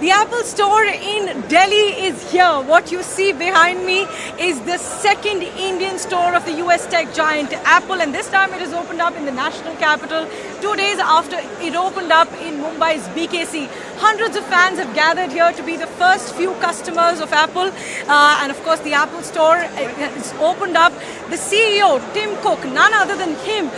The Apple Store in Delhi is here. What you see behind me is the second Indian store of the US tech giant Apple, and this time it is opened up in the national capital 2 days after it opened up in Mumbai's BKC. Hundreds of fans have gathered here to be the first few customers of Apple, and of course the Apple Store is opened up. The CEO, Tim Cook, none other than him,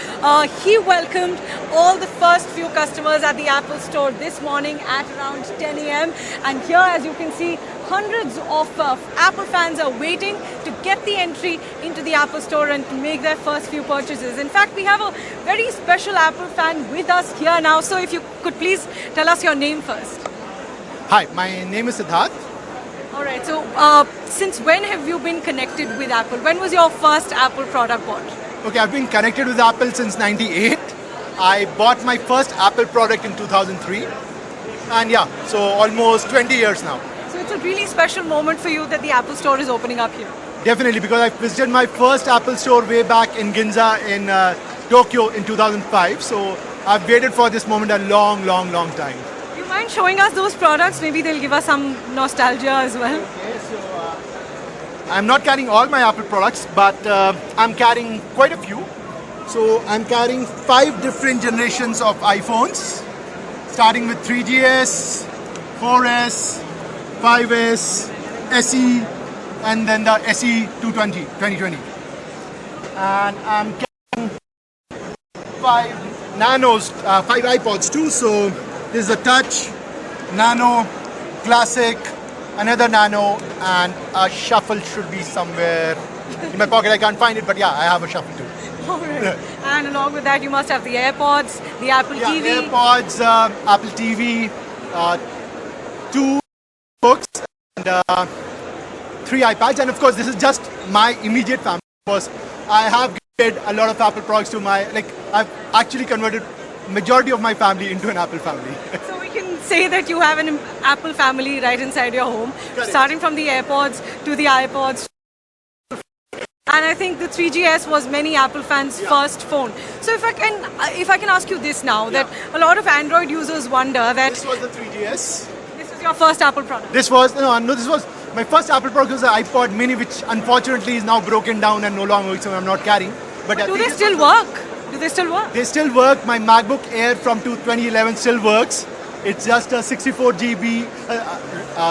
he welcomed all the first few customers at the Apple Store this morning at around 10 a.m. And here, as you can see, hundreds of Apple fans are waiting to get the entry into the Apple Store and to make their first few purchases. In fact, we have a very special Apple fan with us here now. So if you could please tell us your name first. Hi, my name is Siddharth. All right, so since when have you been connected with Apple? When was your first Apple product bought? Okay, I've been connected with Apple since '98. I bought my first Apple product in 2003. And yeah, so almost 20 years now. So it's a really special moment for you that the Apple Store is opening up here. Definitely, because I visited my first Apple Store way back in Ginza in Tokyo in 2005. So I've waited for this moment a long time. Do you mind showing us those products? Maybe they'll give us some nostalgia as well. Okay, so I'm not carrying all my Apple products, but I'm carrying quite a few. So I'm carrying 5 different generations of iPhones, starting with 3GS, 4S, 5S, SE, and then the SE 2020. And I'm carrying 5 Nanos, 5 iPods too. So this is a Touch, Nano, Classic, another Nano, and a Shuffle should be somewhere in my pocket. I can't find it, but yeah, I have a Shuffle too. All right. And along with that, you must have the AirPods, the Apple TV. AirPods, Apple TV, 2 books, and 3 iPads. And of course, this is just my immediate family. Because I have given a lot of Apple products to I've actually converted majority of my family into an Apple family. So we can say that you have an Apple family right inside your home, Correct. Starting from the AirPods to the iPods. And I think the 3GS was many Apple fans' first phone. So if I can ask you this now, that a lot of Android users wonder that This was the 3GS. this was your first Apple product. This was my first Apple product was the iPod Mini, which unfortunately is now broken down and no longer works, so I'm not carrying. But Do they still work? Do they still work? They still work. My MacBook Air from 2011 still works. It's just a 64 GB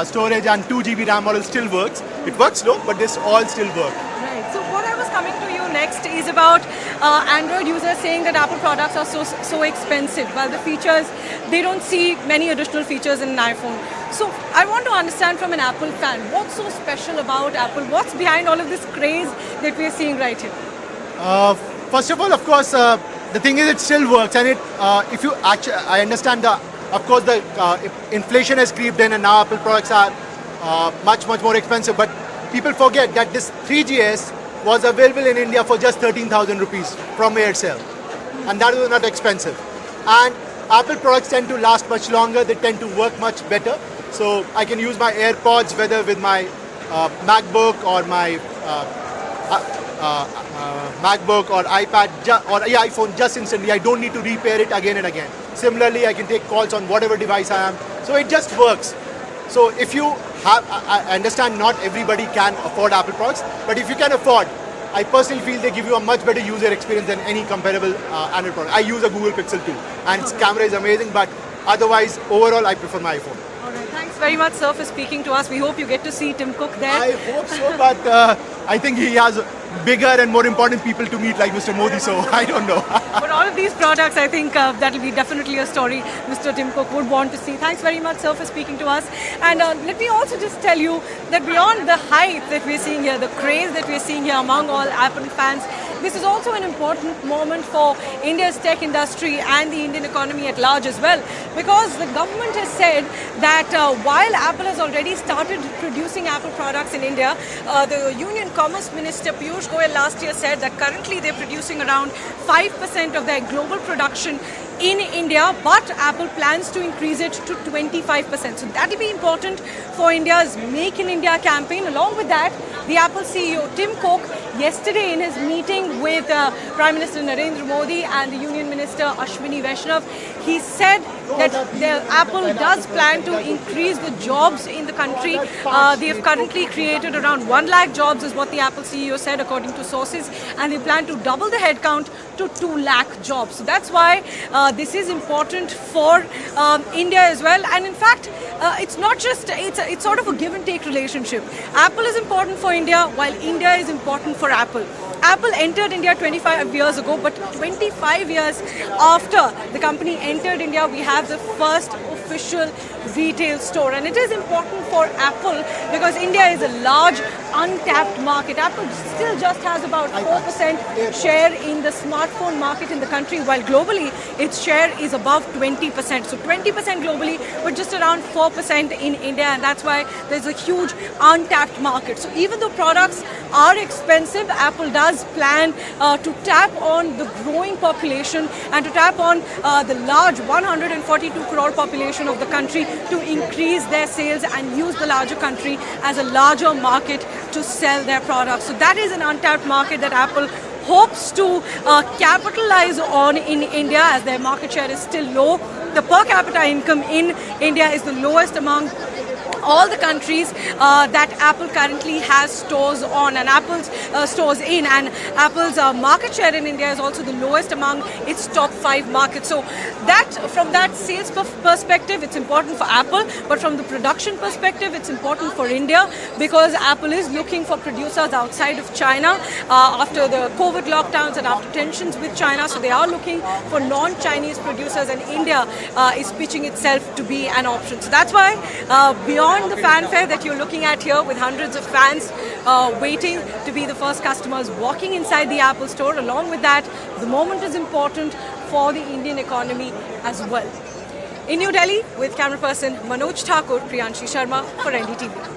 storage and 2 GB RAM model still works. It works slow, but this all still work. Right. So what I was coming to you next is about Android users saying that Apple products are so expensive. While the features, they don't see many additional features in an iPhone. So I want to understand from an Apple fan, what's so special about Apple? What's behind all of this craze that we're seeing right here? First of all, of course, the thing is it still works, and I understand of course the inflation has creeped in, and now Apple products are much more expensive. But people forget that this 3GS was available in India for just 13,000 rupees from Aircel, and that was not expensive. And Apple products tend to last much longer. They tend to work much better. So I can use my AirPods whether with my MacBook or my MacBook or iPad or iPhone just instantly. I don't need to repair it again and again. Similarly, I can take calls on whatever device I am. So it just works. So if you have, I understand not everybody can afford Apple products, but if you can afford, I personally feel they give you a much better user experience than any comparable Android product. I use a Google Pixel 2 and its camera is amazing, but otherwise, overall, I prefer my iPhone. All right. Thanks very much, sir, for speaking to us. We hope you get to see Tim Cook there. I hope so, but I think he has bigger and more important people to meet like Mr. Modi, so I don't know. But all of these products, I think that will be definitely a story Mr. Tim Cook would want to see. Thanks very much, sir, for speaking to us. And let me also just tell you that beyond the hype that we're seeing here, the craze that we're seeing here among all Apple fans, this is also an important moment for India's tech industry and the Indian economy at large as well, because the government has said that while Apple has already started producing Apple products in India, the Union Commerce Minister Piyush Goyal last year said that currently they're producing around 5% of their global production in India, but Apple plans to increase it to 25%. So that will be important for India's Make in India campaign. Along with that, the Apple CEO Tim Cook yesterday in his meeting with Prime Minister Narendra Modi and the Union Minister Minister Ashwini Vaishnav. He said that Apple does plan to increase the jobs in the country. They have currently created around 1 lakh jobs is what the Apple CEO said according to sources, and they plan to double the headcount to 2 lakh jobs. So that's why this is important for India as well. And in fact, it's not just, it's sort of a give and take relationship. Apple is important for India while India is important for Apple. Apple entered India 25 years ago, but 25 years after the company entered India, we have the first official retail store. And it is important for Apple because India is a large untapped market. Apple still just has about 4% share in the smartphone market in the country, while globally its share is above 20%. So 20% globally, but just around 4% in India, and that's why there's a huge untapped market. So even though products are expensive, Apple does plan to tap on the growing population and to tap on the large 142 crore population of the country to increase their sales and use the larger country as a larger market to sell their products. So that is an untapped market that Apple hopes to capitalize on in India, as their market share is still low. The per capita income in India is the lowest among all the countries that Apple currently has stores on and Apple's stores in, and Apple's market share in India is also the lowest among its top 5 markets. So that, from that sales perspective, it's important for Apple, but from the production perspective, it's important for India because Apple is looking for producers outside of China after the COVID lockdowns and after tensions with China. So they are looking for non-Chinese producers, and India is pitching itself to be an option. So that's why beyond the fanfare that you're looking at here with hundreds of fans waiting to be the first customers walking inside the Apple store, along with that, the moment is important for the Indian economy as well. In New Delhi, with camera person Manoj Thakur, Priyanshi Sharma for NDTV.